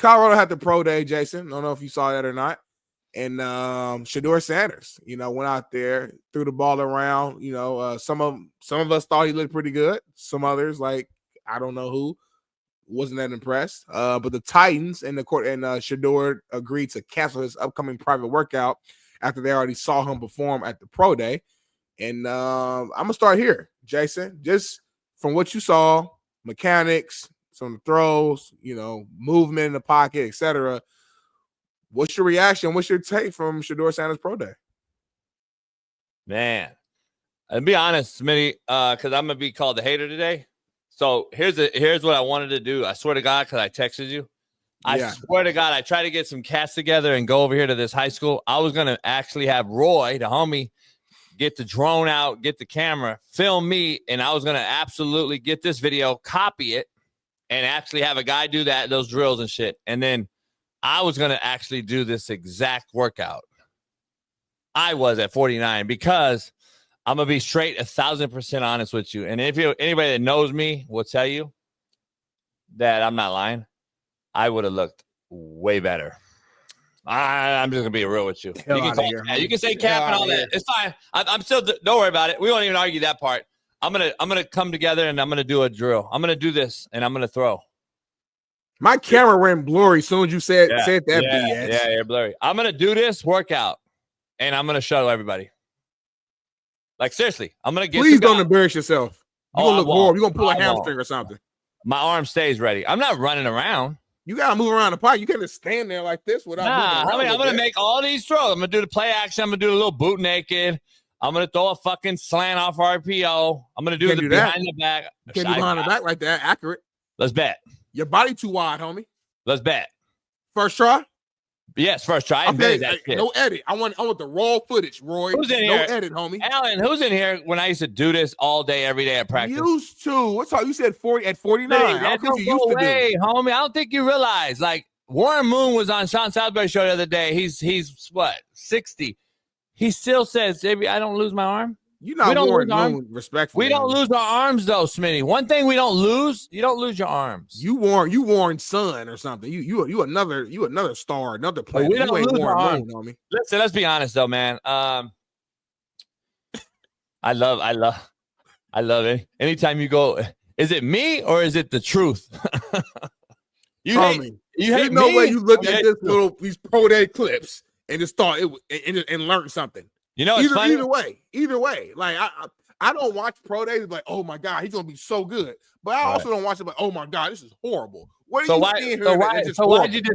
Colorado had the pro day, Jason. I don't know if you saw that or not. And Shedeur Sanders, went out there, threw the ball around. Some of us thought he looked pretty good. Some others, like I don't know who, wasn't that impressed. But the Titans and the court and Shedeur agreed to cancel his upcoming private workout after they already saw him perform at the pro day. And I'm gonna start here, Jason. Just from what you saw, mechanics, some of the throws, movement in the pocket, etc. What's your reaction? What's your take from Shedeur Sanders pro day? Man, I'll be honest, Smitty, because I'm gonna be called the hater today. So here's what I wanted to do. I swear to God, because I texted you. I swear to God, I tried to get some cats together and go over here to this high school. I was gonna actually have Roy, the homie, get the drone out, get the camera, film me, and I was gonna absolutely get this video, copy it, and actually have a guy do those drills and shit, and then I was going to actually do this exact workout. I was at 49 because I'm going to be straight 1,000% honest with you. And if anybody that knows me will tell you that I'm not lying, I would have looked way better. I'm just going to be real with you. You can say cap and all that. It's fine. I'm still, don't worry about it. We won't even argue that part. I'm going to come together and I'm going to do a drill. I'm going to do this and I'm going to throw. My camera went blurry as soon as you said that BS. Yeah, blurry. I'm going to do this workout, and I'm going to show everybody. Like, seriously, I'm going to get Please don't embarrass yourself. You're going to look horrible. You're going to pull a hamstring or something. My arm stays ready. I'm not running around. You got to move around the pocket. You can't just stand there like this without moving around. I'm going to make all these throws. I'm going to do the play action. I'm going to do a little boot naked. I'm going to throw a fucking slant off RPO. I'm going to do the behind the back. You can't do behind the back like that. Accurate. Let's bet. Your body too wide, homie. Let's bet. First try? Yes, first try. No edit. I want the raw footage, Roy. Who's in here? No edit, homie. Alan, who's in here when I used to do this all day, every day at practice? Used to. What's all you said 40 at 49? I don't think you used to do. Homie. I don't think you realize. Like, Warren Moon was on Shaun Salisbury's show the other day. He's what, 60. He still says, "Baby, I don't lose my arm." You're not Warren Moon, respectfully. We don't lose our arms, though, Smitty. One thing we don't lose, you don't lose your arms. You Warren Son or something. You another star, another player. We don't lose our arms. Moon, homie. Listen, let's be honest though, man. I love it. Anytime you go, is it me or is it the truth? There's no way you look at these pro day clips and just thought and learned something. It's funny. Either way. Like I don't watch pro days like, oh my God, he's gonna be so good. But I also don't watch it like, oh my God, this is horrible. What are you seeing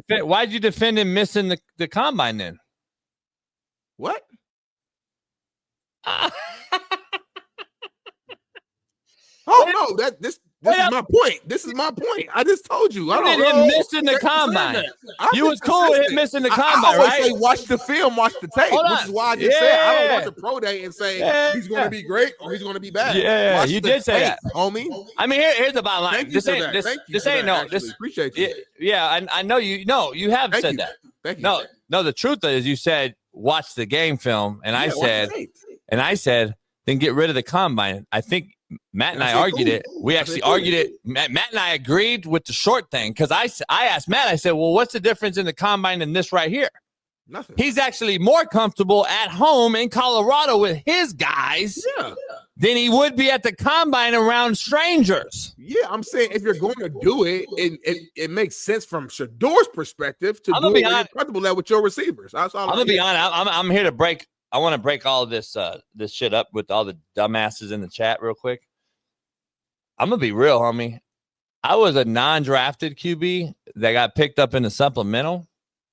here? Why'd you defend him missing the combine then? What? Oh no, this is my point. This is my point. I just told you. I don't know. Him missing the combine. You was cool with him missing the combine, right? I always say watch the film, watch the tape, which is why I just said I don't watch the pro day and say he's going to be great or he's going to be bad. Yeah, you did say that, homie. I mean, here's the bottom line. This ain't appreciate you. Yeah, I know you. No, you have said that. Thank you. No. The truth is, you said watch the game film, and I said then get rid of the combine. I think Matt and I argued it. We actually argued it. Matt and I agreed with the short thing because I asked Matt, I said, well, what's the difference in the combine and this right here? Nothing. He's actually more comfortable at home in Colorado with his guys than he would be at the combine around strangers. Yeah, I'm saying if you're going to do it, it makes sense from Shedeur's perspective to do it comfortable that with your receivers. I'm going to be honest. I'm here to break. I want to break all of this shit up with all the dumbasses in the chat real quick. I'm going to be real, homie. I was a non-drafted QB that got picked up in the supplemental.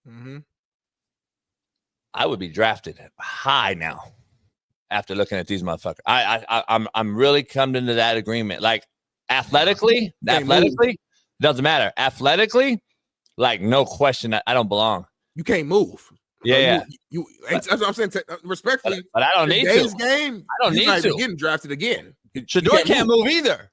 Mm-hmm. I would be drafted high now after looking at these motherfuckers. I'm really coming to that agreement. Like athletically, doesn't matter. Athletically, like no question, I don't belong. You can't move. Yeah, that's what I'm saying. Respectfully, but I don't need to. Game, I don't need to. Getting drafted again. Shedeur can't move either.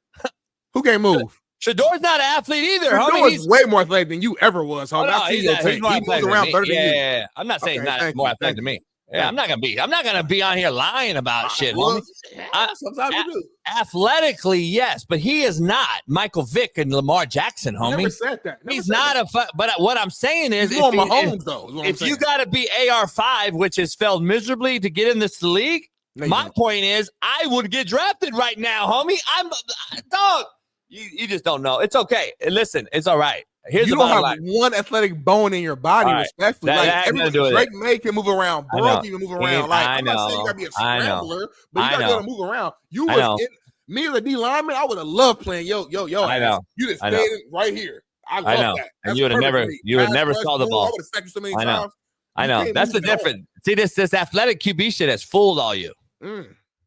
Who can't move? Shedeur's not an athlete either. Shedeur is way more athletic than you ever was. He moves around 30 years. I'm not saying he's not more athletic than me. Yeah, I'm not gonna be on here lying about shit, well, homie. sometimes you do. Athletically, yes, but he is not Michael Vick and Lamar Jackson, homie. Never said that. He's not but what I'm saying is, he's more Mahomes, though. If you got to be AR5, which has failed miserably to get in this league, my point is, I would get drafted right now, homie. Dog. You just don't know. It's okay. Listen, it's all right. Here's you don't have one athletic bone in your body, respectfully. Drake May can move around. Burrow can move around. I'm not saying you gotta be a scrambler, but you gotta move around. Me as a D lineman, I would have loved playing yo. I know. You just stayed right here. I love that. And you would have never saw the ball. I would have sacked you so many times. I know. That's the difference. See, this athletic QB shit has fooled all you.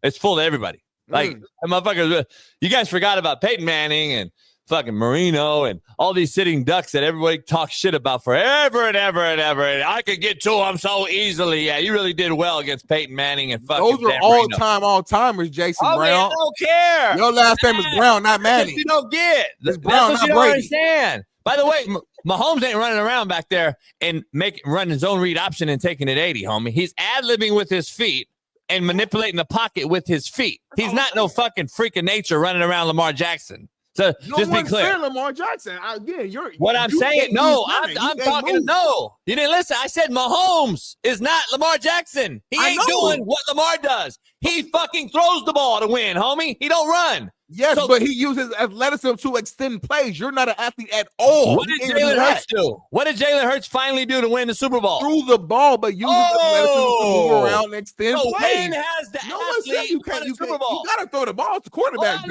It's fooled everybody. Like, motherfuckers, you guys forgot about Peyton Manning and fucking Marino and all these sitting ducks that everybody talks shit about forever and ever and ever. And I could get to them so easily. Yeah, you really did well against Peyton Manning and fucking. Those are all-timers, Jason Brown. I don't care. Your last name is Brown, not Manning. You don't get. It's Brown, that's what not you Brady. Don't understand. By the way, Mahomes ain't running around back there and running his own read option and taking it 80, homie. He's ad-libbing with his feet and manipulating the pocket with his feet. He's not no fucking freak of nature running around Lamar Jackson. So just be clear. Lamar Jackson. Again, I'm saying. No, I'm talking. No, you didn't listen. I said Mahomes is not Lamar Jackson. He ain't doing what Lamar does. He fucking throws the ball to win, homie. He don't run. Yes, but he uses athleticism to extend plays. You're not an athlete at all. What did Jalen Hurts do? What did Jalen Hurts finally do to win the Super Bowl? Threw the ball, but uses athleticism to move around and extend plays. When has the athlete won a Super Bowl? You got to throw the ball to the quarterback.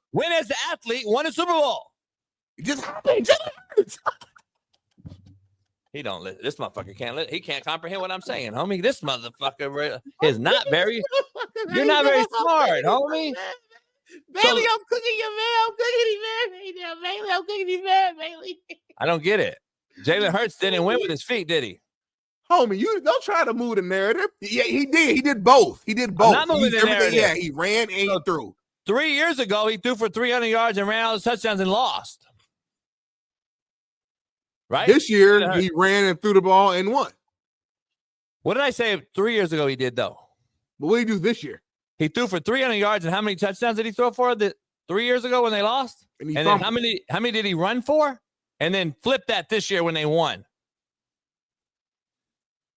When has the athlete won a Super Bowl? It just happened. He don't listen. This motherfucker can't. He can't comprehend what I'm saying, homie. This motherfucker is not very. You're not very smart, homie. Bailey, I'm cooking you, man. I'm cooking you, man. Bailey, I'm cooking you, man. Bailey. I don't get it. Jalen Hurts didn't win with his feet, did he? Homie, you don't try to move the narrative. Yeah, he did. He did both. He did both. I'm not moving the narrative. Yeah, he ran and he threw. 3 years ago, he threw for 300 yards and ran all his touchdowns and lost. Right? This year, he ran and threw the ball and won. What did I say 3 years ago he did, though? But what did he do this year? He threw for 300 yards, and how many touchdowns did he throw for 3 years ago when they lost? And then how many did he run for? And then flip that this year when they won.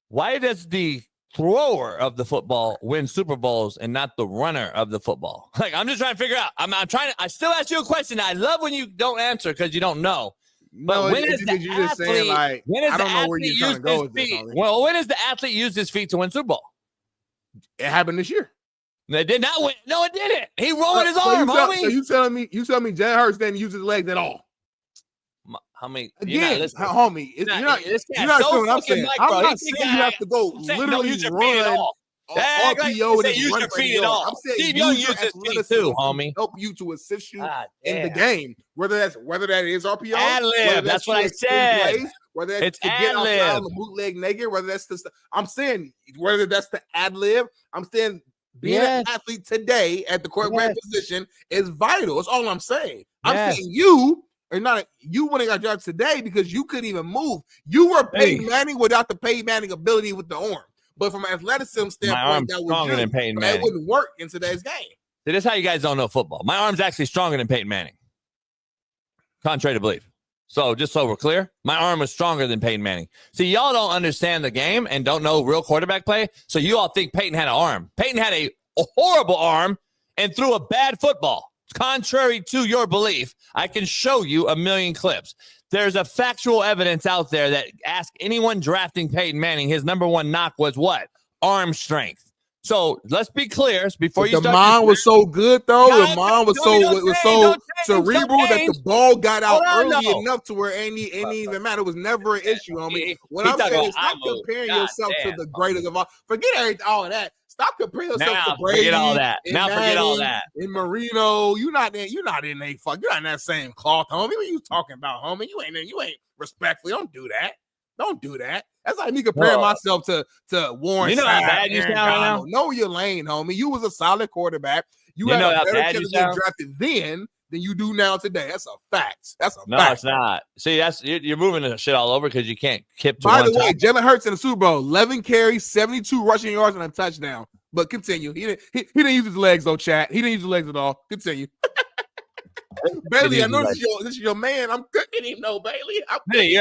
Why does the thrower of the football win Super Bowls and not the runner of the football? Like, I'm just trying to figure out. I still ask you a question. I love when you don't answer because you don't know. But when is the athlete? When is the athlete use his feet? Well, when does the athlete use his feet to win Super Bowl? It happened this year. It did not win. No, it didn't. He rolled his arm, homie. So you telling me Jalen Hurts didn't use his legs at all? Homie, again, homie, you're not doing what I'm saying. I'm not saying you have to go literally run RPO and use your feet at all. I'm saying use his feet too, homie. Help you to assist you in the game. Whether that is RPO, ad-lib. That's what I said. Whether it's to get outside on the bootleg naked, whether that's I'm saying whether that's the ad-lib. I'm saying being an athlete today at the quarterback position is vital. That's all I'm saying. I'm saying you wouldn't have got drafted today because you couldn't even move. You were Peyton Manning without the Peyton Manning ability with the arm. But from an athleticism standpoint, that stronger than Peyton Manning. That wouldn't work in today's game. See, this is how you guys don't know football. My arm's actually stronger than Peyton Manning. Contrary to belief. So just so we're clear, my arm is stronger than Peyton Manning. See, y'all don't understand the game and don't know real quarterback play. So you all think Peyton had an arm. Peyton had a horrible arm and threw a bad football. Contrary to your belief, I can show you a million clips. There's a factual evidence out there that ask anyone drafting Peyton Manning, his number one knock was what? Arm strength. So let's be clear before you start. The mind was so good, though. The mind was so cerebral that the ball got out early enough to where any even matter. It was never an issue, homie. What I'm saying is stop comparing yourself to the greatest of all. Forget all of that. Stop comparing yourself to Brady. Forget all that. Now forget all that. In Marino, you're not in that same cloth, homie. What are you talking about, homie? You ain't respectfully. Don't do that. Don't do that. That's like me comparing myself to Warren. You know how bad you sound right now? Know your lane, homie. You was a solid quarterback. You had a better chance of getting drafted then than you do now today. That's a fact. That's a fact. No, it's not. See, you're moving the shit all over because you can't keep to By one the way, time. Jalen Hurts in the Super Bowl, 11 carries, 72 rushing yards, and a touchdown. But continue. He didn't use his legs, though, chat. He didn't use his legs at all. Continue. Bailey, I know this is your man. I'm cooking him, though, Bailey. You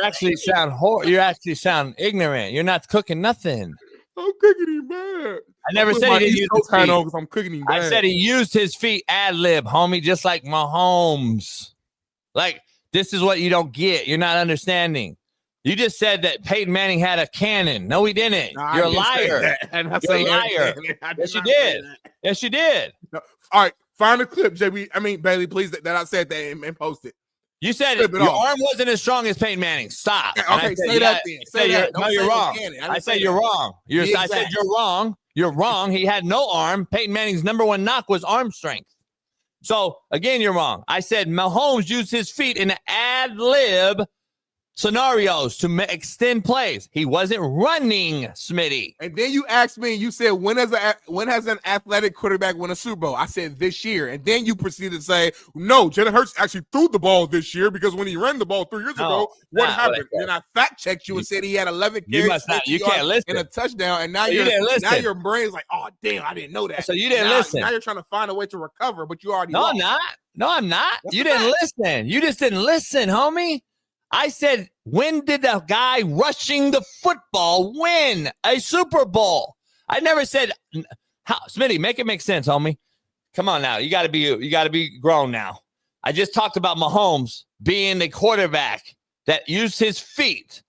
actually sound ignorant. You're not cooking nothing. I'm cooking him bad. I never said he didn't use his feet. I'm cooking him bad. I said he used his feet ad-lib, homie, just like Mahomes. Like, this is what you don't get. You're not understanding. You just said that Peyton Manning had a cannon. No, he didn't. No, you're a liar. You're a liar. Yes, you did. Yes, you did. No. All right, find the clip, Bailey, please, that I said that and post it. You said your arm wasn't as strong as Peyton Manning. Stop. Okay, say that then. Say that. No, you're wrong. I said you're wrong. I said you're wrong. You're wrong. He had no arm. Peyton Manning's number one knock was arm strength. So, again, you're wrong. I said Mahomes used his feet in ad-lib scenarios to extend plays. He wasn't running, Smitty. And then you asked me, you said, when has an athletic quarterback won a Super Bowl? I said this year. And then you proceeded to say, no, Jalen Hurts actually threw the ball this year because when he ran the ball 3 years ago, what happened? Then I fact-checked you and said he had 11 carries you can't listen. and a touchdown. And now, your brain's like, oh, damn, I didn't know that. So you didn't listen. Now you're trying to find a way to recover, but you already No, lost. I'm not. No, I'm not. You didn't listen. You just didn't listen, homie. I said, when did the guy rushing the football win a Super Bowl? I never said, Smitty, make it make sense, homie. Come on now. You got to be grown now. I just talked about Mahomes being the quarterback that used his feet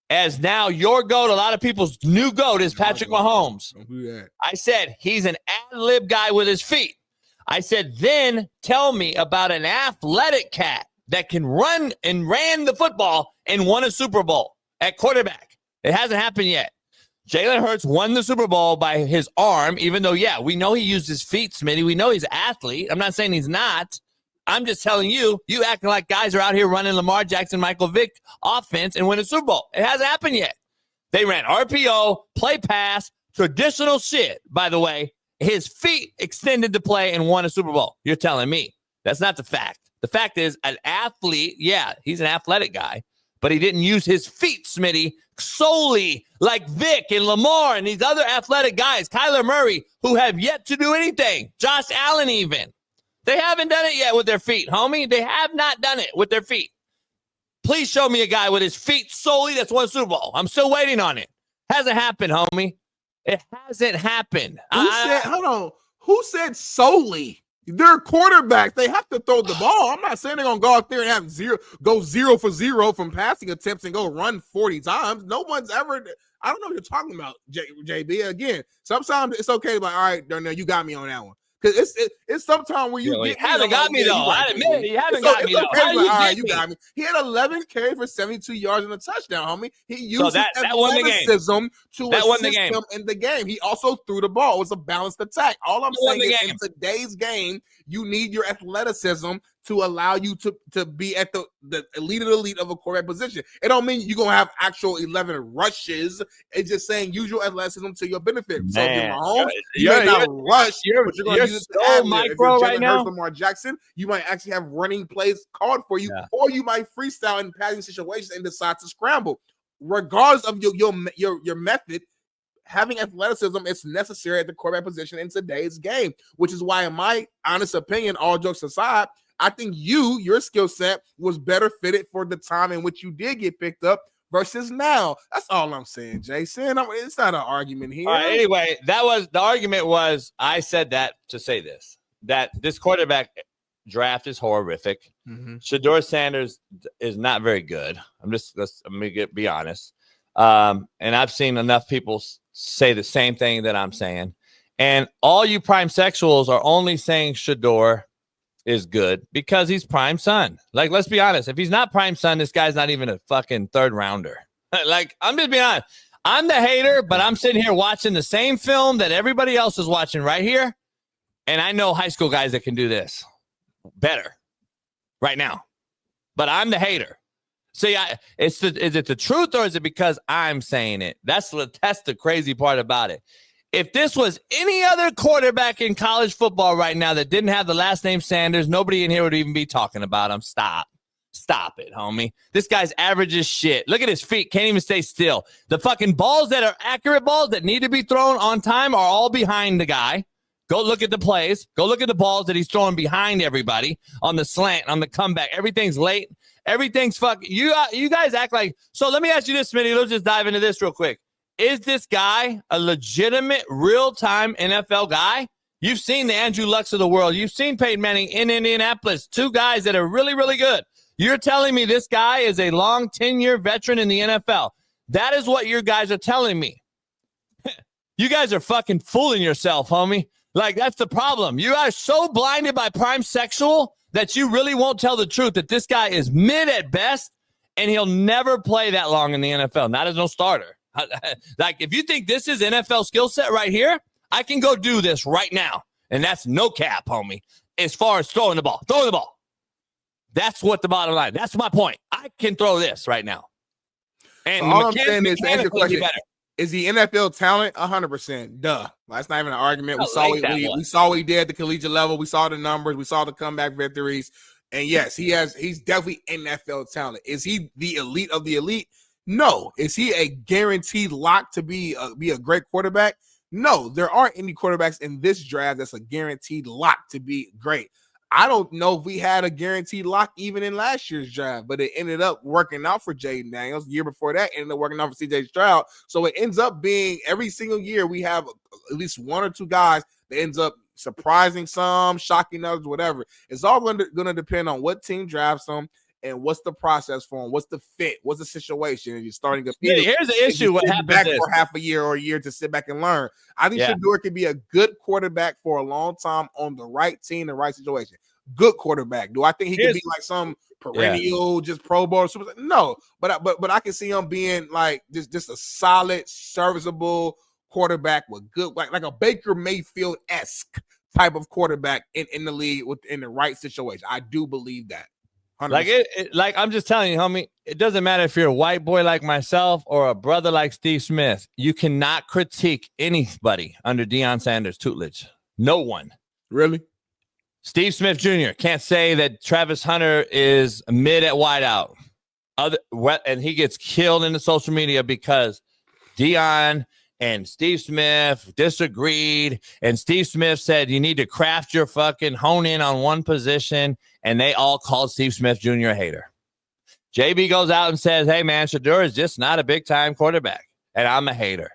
as now your GOAT. A lot of people's new GOAT is Patrick Mahomes. Don't do that. I said, he's an ad-lib guy with his feet. I said, then tell me about an athletic cat that can run and ran the football and won a Super Bowl at quarterback. It hasn't happened yet. Jalen Hurts won the Super Bowl by his arm, even though, we know he used his feet, Smitty. We know he's an athlete. I'm not saying he's not. I'm just telling you acting like guys are out here running Lamar Jackson, Michael Vick offense and win a Super Bowl. It hasn't happened yet. They ran RPO, play pass, traditional shit, by the way. His feet extended the play and won a Super Bowl. You're telling me. That's not the fact. The fact is, an athlete, he's an athletic guy, but he didn't use his feet, Smitty, solely like Vic and Lamar and these other athletic guys, Kyler Murray, who have yet to do anything. Josh Allen even. They haven't done it yet with their feet, homie. They have not done it with their feet. Please show me a guy with his feet solely that's won a Super Bowl. I'm still waiting on it. Hasn't happened, homie. It hasn't happened. Who said solely? They're quarterbacks. They have to throw the ball. I'm not saying they're gonna go out there and have 0 for 0 from passing attempts and go run 40 times. No one's ever. I don't know what you're talking about, JB. Again, sometimes it's okay to be like, all right, Darnell, you got me on that one. Because it's sometimes where you haven't got me though. I admit you haven't got me though. All right, you got me. He had 11 carries for 72 yards and a touchdown, homie. He used his athleticism to assist him in the game. He also threw the ball. It was a balanced attack. All I'm saying is in today's game, you need your athleticism to allow you to be at the elite of a quarterback position. It don't mean you're going to have actual 11 rushes. It's just saying use your athleticism to your benefit. So if you're Mahomes, you may not rush, but you're going to use it to so micro right now. Lamar Jackson, you might actually have running plays called for you, or you might freestyle in passing situations and decide to scramble. Regardless of your method, having athleticism is necessary at the quarterback position in today's game, which is why, in my honest opinion, all jokes aside, I think your skill set was better fitted for the time in which you did get picked up versus now. That's all I'm saying, Jason. It's not an argument here. Anyway, the argument was, I said that to say this, that this quarterback draft is horrific. Mm-hmm. Shedeur Sanders is not very good. I'm going to be honest. And I've seen enough people say the same thing that I'm saying. And all you prime sexuals are only saying Shedeur is good because he's prime son. Like, let's be honest. If he's not prime son, this guy's not even a fucking third rounder. Like, I'm just being honest. I'm the hater, but I'm sitting here watching the same film that everybody else is watching right here. And I know high school guys that can do this better right now. But I'm the hater. See, is it the truth or is it because I'm saying it? That's the crazy part about it. If this was any other quarterback in college football right now that didn't have the last name Sanders, nobody in here would even be talking about him. Stop it, homie. This guy's average as shit. Look at his feet. Can't even stay still. The fucking balls that are accurate balls that need to be thrown on time are all behind the guy. Go look at the plays. Go look at the balls that he's throwing behind everybody on the slant, on the comeback. Everything's late. Everything's fucking. You guys act like. So let me ask you this, Smitty. Let's just dive into this real quick. Is this guy a legitimate, real-time NFL guy? You've seen the Andrew Lucks of the world. You've seen Peyton Manning in Indianapolis. Two guys that are really, really good. You're telling me this guy is a long 10-year veteran in the NFL. That is what you guys are telling me. You guys are fucking fooling yourself, homie. Like, that's the problem. You are so blinded by prime sexual that you really won't tell the truth that this guy is mid at best, and he'll never play that long in the NFL. Not as no starter. Like, if you think this is NFL skill set right here, I can go do this right now. And that's no cap, homie, as far as throwing the ball. Throw the ball. That's what the bottom line. That's my point. I can throw this right now. And so all I'm saying is, answer your question, better. Is he NFL talent? 100%. Duh. That's not even an argument. We saw what he did at the collegiate level. We saw the numbers. We saw the comeback victories. And yes, he's definitely NFL talent. Is he the elite of the elite? No. Is he a guaranteed lock to be a great quarterback? No. There aren't any quarterbacks in this draft that's a guaranteed lock to be great. I don't know if we had a guaranteed lock even in last year's draft, but it ended up working out for Jaden Daniels. The year before that, ended up working out for CJ Stroud. So it ends up being every single year we have at least one or two guys that ends up surprising some, shocking others, whatever. It's all going to depend on what team drafts them and what's the process for them, what's the fit, what's the situation. And you're starting to here's the issue. What happens back for half a year or a year to sit back and learn. I think Shedeur could be a good quarterback for a long time on the right team, the right situation. Good quarterback. Do I think he could be like some perennial, just Pro Bowl? No, but I can see him being like just a solid, serviceable quarterback with good, like a Baker Mayfield-esque type of quarterback in the league in the right situation. I do believe that. 100%. Like I'm just telling you, homie, it doesn't matter if you're a white boy like myself or a brother like Steve Smith. You cannot critique anybody under Deion Sanders' tutelage. No one. Really? Steve Smith Jr. can't say that Travis Hunter is mid at wideout. And he gets killed in the social media because Deion and Steve Smith disagreed. And Steve Smith said, you need to craft your fucking hone in on one position. And they all called Steve Smith Jr. a hater. JB goes out and says, hey, man, Shedeur is just not a big-time quarterback. And I'm a hater.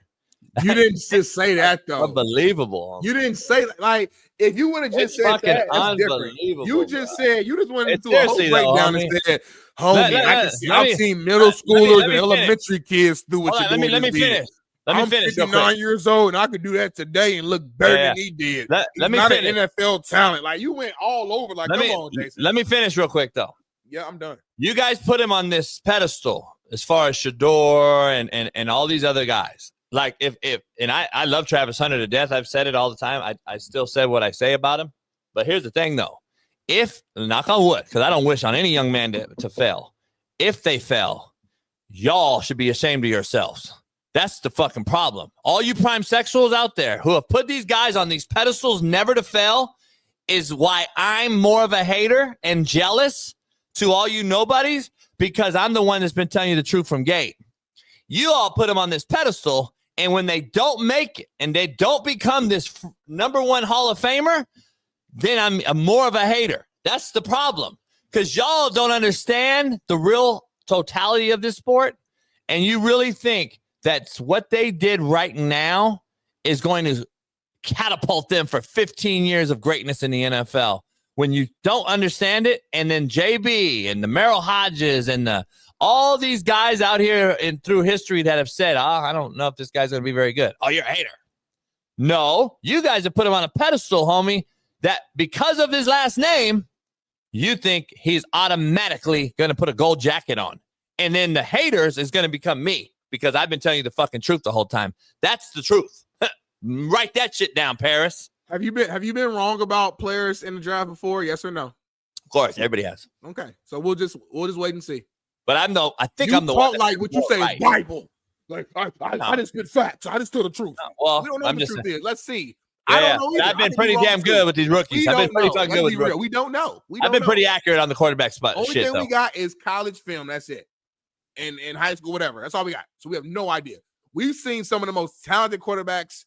You didn't just say that, though. Unbelievable. You didn't say that. Like, if you would have just said that, that's different. You just said, you just went into a whole breakdown and said, homie, I've seen middle schoolers and elementary kids do what you're doing. Let me finish. I'm 59 years old, and I could do that today and look better than he did. He's not an NFL talent. Like, you went all over. Like, come on, Jason. Let me finish real quick, though. Yeah, I'm done. You guys put him on this pedestal as far as Shedeur and all these other guys. Like, I love Travis Hunter to death. I've said it all the time. I still say what I say about him. But here's the thing, though. If, knock on wood, because I don't wish on any young man to fail. If they fail, y'all should be ashamed of yourselves. That's the fucking problem. All you prime sexuals out there who have put these guys on these pedestals never to fail is why I'm more of a hater and jealous to all you nobodies, because I'm the one that's been telling you the truth from gate. You all put them on this pedestal, and when they don't make it and they don't become this number one Hall of Famer, then I'm more of a hater. That's the problem, because y'all don't understand the real totality of this sport, and you really think that's what they did right now is going to catapult them for 15 years of greatness in the NFL. When you don't understand it, and then JB and the Merrill Hodges and all these guys out here through history that have said, I don't know if this guy's going to be very good. Oh, you're a hater. No, you guys have put him on a pedestal, homie, that because of his last name, you think he's automatically going to put a gold jacket on. And then the haters is going to become me, because I've been telling you the fucking truth the whole time. That's the truth. Write that shit down, Paris. Have you been wrong about players in the draft before? Yes or no? Of course, everybody has. Okay, so we'll just wait and see. But I think I'm the one. Like what you say is Bible. Like, I just spit facts. I just tell the truth. Well, we don't know what the truth is. Let's see. Yeah, I don't know either. I've been pretty damn good with these rookies. I've been pretty fucking good with rookies. We don't know. I've been pretty accurate on the quarterback spot. Only thing we got is college film. That's it. And in high school, whatever. That's all we got. So we have no idea. We've seen some of the most talented quarterbacks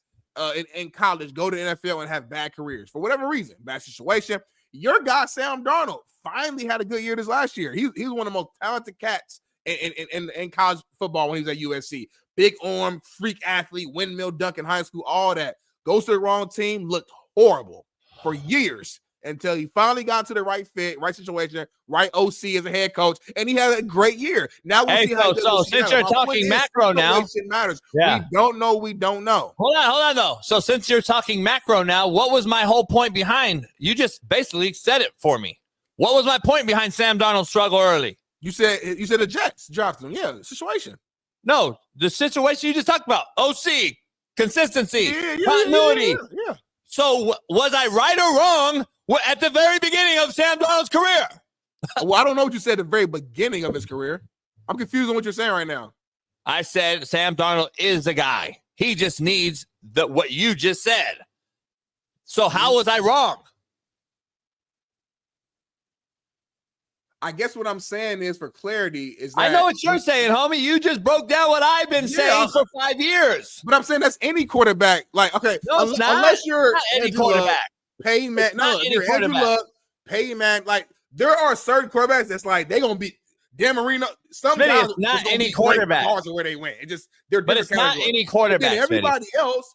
in college go to the NFL and have bad careers for whatever reason. Bad situation. Your guy, Sam Darnold, finally had a good year this last year. He's one of the most talented cats in college football when he was at USC. Big arm, freak athlete, windmill dunk in high school, all that. Goes to the wrong team, looked horrible for years until he finally got to the right fit, right situation, right OC as a head coach, and he had a great year. Now we'll see how. So since you're talking macro now, matters. Yeah. We don't know. Hold on though. So since you're talking macro now, what was my whole point behind? You just basically said it for me. What was my point behind Sam Darnold's struggle early? You said the Jets dropped him. Yeah, situation. No, the situation you just talked about. OC. Consistency, continuity. Yeah. So was I right or wrong at the very beginning of Sam Darnold's career? Well, I don't know what you said at the very beginning of his career. I'm confused on what you're saying right now. I said Sam Darnold is the guy. He just needs what you just said. So how was I wrong? I guess what I'm saying is, for clarity, is that I know what you're saying, homie. You just broke down what I've been saying for 5 years. But I'm saying that's any quarterback. Like, okay, no, unless you're not any quarterback. Peyton Manning. No, you're Andrew Luck, Peyton Manning. Like, there are certain quarterbacks that's like they're gonna be Dan Marino. Some guys not any quarterback. Regardless of where they went, they're but it's not any quarterback. Everybody else,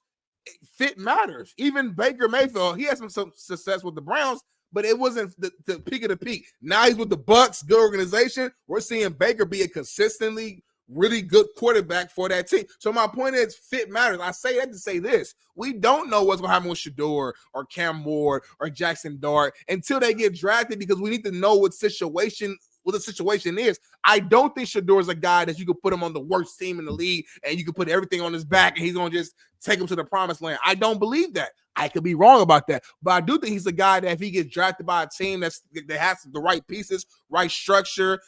fit matters. Even Baker Mayfield, he had some success with the Browns. But it wasn't the peak of the peak. Now he's with the Bucs, good organization. We're seeing Baker be a consistently really good quarterback for that team. So my point is, fit matters. I say that to say this. We don't know what's going to happen with Shedeur or Cam Ward or Jackson Dart until they get drafted, because we need to know what the situation is. I don't think Shedeur is a guy that you could put him on the worst team in the league and you could put everything on his back and he's going to just take him to the promised land. I don't believe that. I could be wrong about that, but I do think he's a guy that if he gets drafted by a team that has the right pieces, right structure,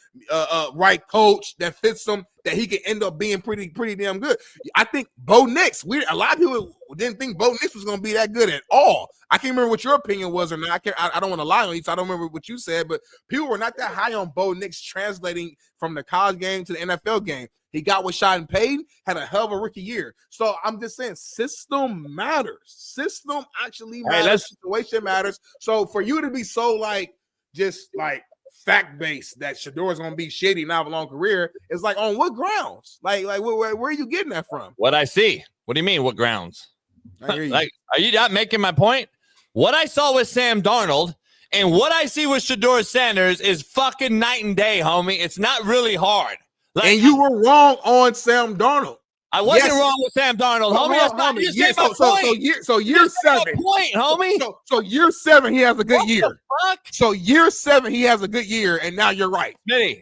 right coach that fits him, that he can end up being pretty damn good. I think Bo Nix. A lot of people didn't think Bo Nix was going to be that good at all. I can't remember what your opinion was or not. I don't want to lie on you, so I don't remember what you said, but people were not that high on Bo Nix translating from the college game to the NFL game. He got with Shaun Payton, had a hell of a rookie year. So I'm just saying, system matters. System actually matters. Situation matters. So for you to be so just fact-based that Shedeur is going to be shitty now have a long career, it's like, on what grounds? Like where are you getting that from? What I see. What do you mean, what grounds? I hear you. Like, are you not making my point? What I saw with Sam Darnold and what I see with Shedeur Sanders is fucking night and day, homie. It's not really hard. And you were wrong on Sam Darnold. I wasn't wrong with Sam Darnold, homie. That's not just so year 7. Point, homie. So year 7, he has a good year. The fuck? So year 7, he has a good year, and now you're right. Smitty,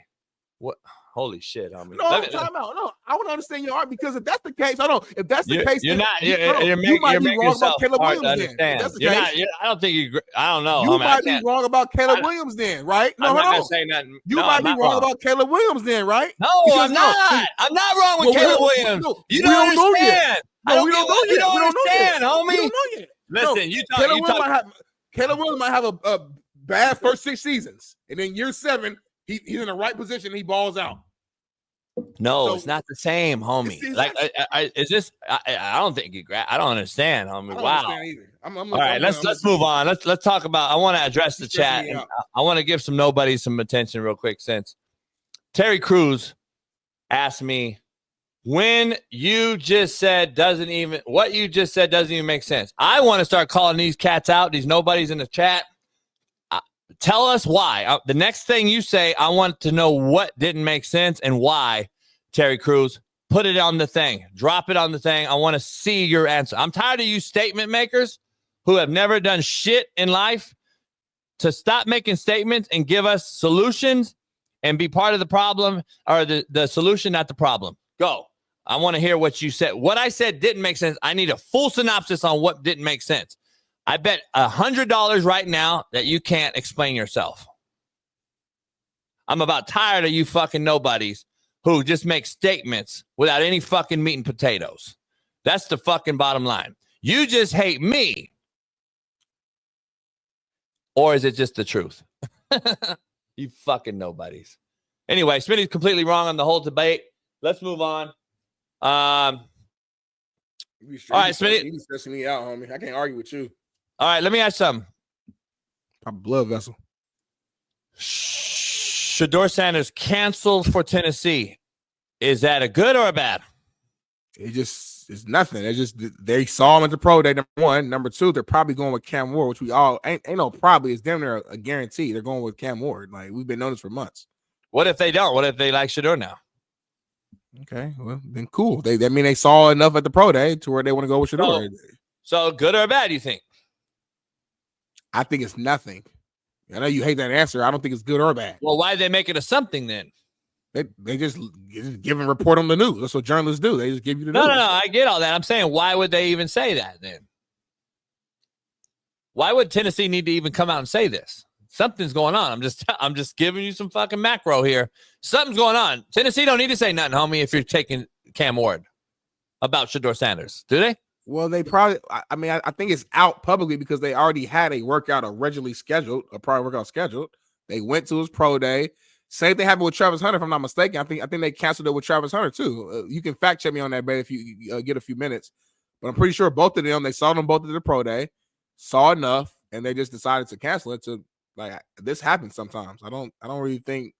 what? Holy shit, homie. No, time out. No, I want to understand your art, because if that's the case, if that's the case, you're making wrong about yourself Caleb hard Williams. To understand. That's the case. I don't think you. I don't know. You might be wrong about Caleb Williams then, right? No, I'm not hold gonna say nothing. You might be wrong about Caleb Williams then, right? No, I'm not. I'm not wrong with Caleb Williams. You don't understand. No, we don't know yet. You don't understand, homie. We don't know yet. Listen, you talk. Caleb Williams might have a bad first 6 seasons, and then year 7, he's in the right position. He balls out. No, it's not the same, homie. Is this? I don't think you. I don't understand, homie. Wow. All right, let's move on. Let's talk about. I want to address the chat. And I want to give some nobodies some attention real quick, since Terry Crews asked me, when you just said what you just said doesn't even make sense. I want to start calling these cats out, these nobodies in the chat. Tell us why. The next thing you say, I want to know what didn't make sense and why, Terry Crews. Put it on the thing. Drop it on the thing. I want to see your answer. I'm tired of you statement makers who have never done shit in life to stop making statements and give us solutions and be part of the problem, or the solution, not the problem. Go. I want to hear what you said. What I said didn't make sense. I need a full synopsis on what didn't make sense. I bet $100 right now that you can't explain yourself. I'm about tired of you fucking nobodies who just make statements without any fucking meat and potatoes. That's the fucking bottom line. You just hate me. Or is it just the truth? You fucking nobodies. Anyway, Smitty's completely wrong on the whole debate. Let's move on. All right, Smitty. You stressing me out, homie. I can't argue with you. All right, let me ask something. I'm a blood vessel. Shedeur Sanders canceled for Tennessee. Is that a good or a bad? It's nothing. They saw him at the pro day, number one. Number two, they're probably going with Cam Ward, which we all ain't no probably. It's damn near a guarantee. They're going with Cam Ward. Like, we've been knowing this for months. What if they don't? What if they like Shedeur now? Okay, well, then cool. They saw enough at the pro day to where they want to go with Shedeur. So good or bad, you think? I think it's nothing. I know you hate that answer. I don't think it's good or bad. Well, why did they make it a something then? They just give and report on the news. That's what journalists do. They just give you the news. No. I get all that. I'm saying, why would they even say that then? Why would Tennessee need to even come out and say this? Something's going on. I'm just giving you some fucking macro here. Something's going on. Tennessee don't need to say nothing, homie, if you're taking Cam Ward about Shedeur Sanders. Do they? Well, they probably, I think it's out publicly because they already had a workout originally scheduled, a prior workout scheduled. They went to his pro day. Same thing happened with Travis Hunter, if I'm not mistaken. I think they canceled it with Travis Hunter too. You can fact check me on that, babe, if you get a few minutes. But I'm pretty sure both of them, they saw them both at the pro day, saw enough, and they just decided to cancel it. To like, this happens sometimes. I don't really think.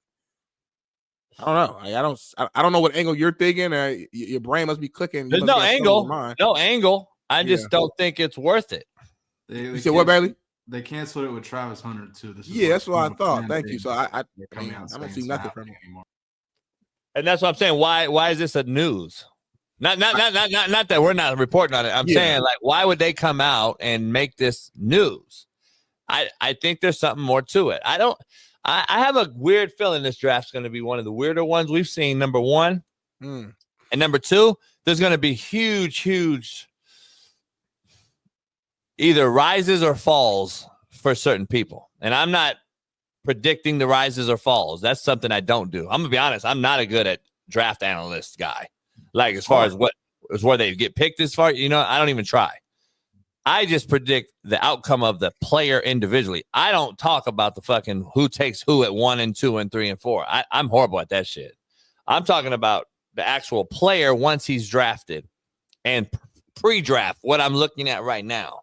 I don't know. I don't know what angle you're thinking. Your brain must be clicking. There's no angle. No angle. I just don't think it's worth it. You said what, Bailey? They canceled it with Travis Hunter too. That's what I thought. Thank you. So I don't see nothing from him anymore. And that's what I'm saying. Why is this a news? Not that we're not reporting on it. I'm saying, like, why would they come out and make this news? I think there's something more to it. I have a weird feeling this draft's going to be one of the weirder ones we've seen, number one. And number two, there's going to be huge either rises or falls for certain people. And I'm not predicting the rises or falls. That's something I don't do. I'm going to be honest. I'm not a good at draft analyst guy. Like, as far as where they get picked, as far, I don't even try. I just predict the outcome of the player individually. I don't talk about the fucking who takes who at 1 and 2 and 3 and 4. I'm horrible at that shit. I'm talking about the actual player once he's drafted and pre-draft, what I'm looking at right now.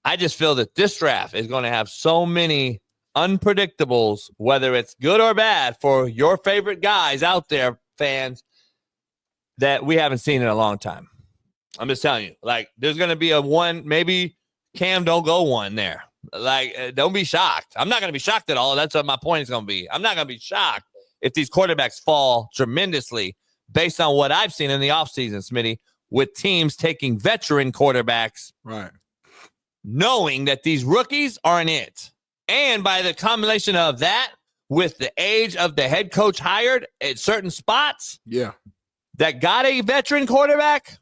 I just feel that this draft is going to have so many unpredictables, whether it's good or bad for your favorite guys out there, fans, that we haven't seen in a long time. I'm just telling you, like, there's going to be a one, maybe Cam don't go one there. Like, don't be shocked. I'm not going to be shocked at all. That's what my point is going to be. I'm not going to be shocked if these quarterbacks fall tremendously based on what I've seen in the offseason, Smitty, with teams taking veteran quarterbacks. Right. Knowing that these rookies aren't it. And by the combination of that with the age of the head coach hired at certain spots that got a veteran quarterback,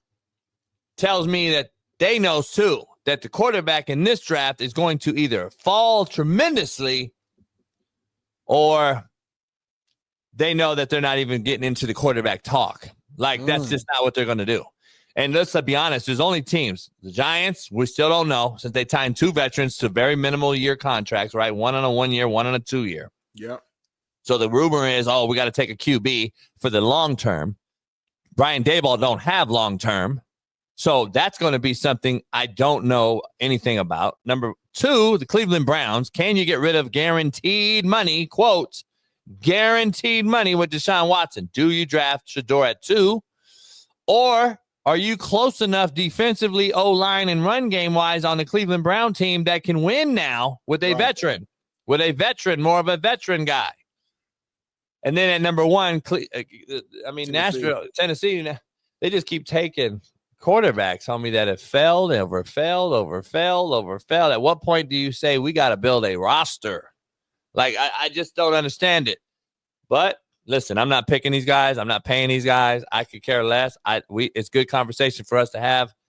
tells me that they know too that the quarterback in this draft is going to either fall tremendously or they know that they're not even getting into the quarterback talk. Like, that's just not what they're going to do. And let's be honest, there's only teams. The Giants, we still don't know, since they tied 2 veterans to very minimal year contracts, right? One on a 1 year, one on a 2 year. Yep. So the rumor is, we got to take a QB for the long term. Brian Daboll don't have long term. So that's going to be something I don't know anything about. Number 2, the Cleveland Browns. Can you get rid of guaranteed money, quote, guaranteed money with Deshaun Watson? Do you draft Shedeur at 2? Or are you close enough defensively, O-line, and run game-wise on the Cleveland Brown team that can win now with a veteran? With a veteran, more of a veteran guy. And then at number 1, Nashville, Tennessee, they just keep taking quarterbacks, homie, that have failed. At what point do you say we got to build a roster? Like, I just don't understand it. But listen, I'm not picking these guys. I'm not paying these guys. I could care less. It's good conversation for us to have.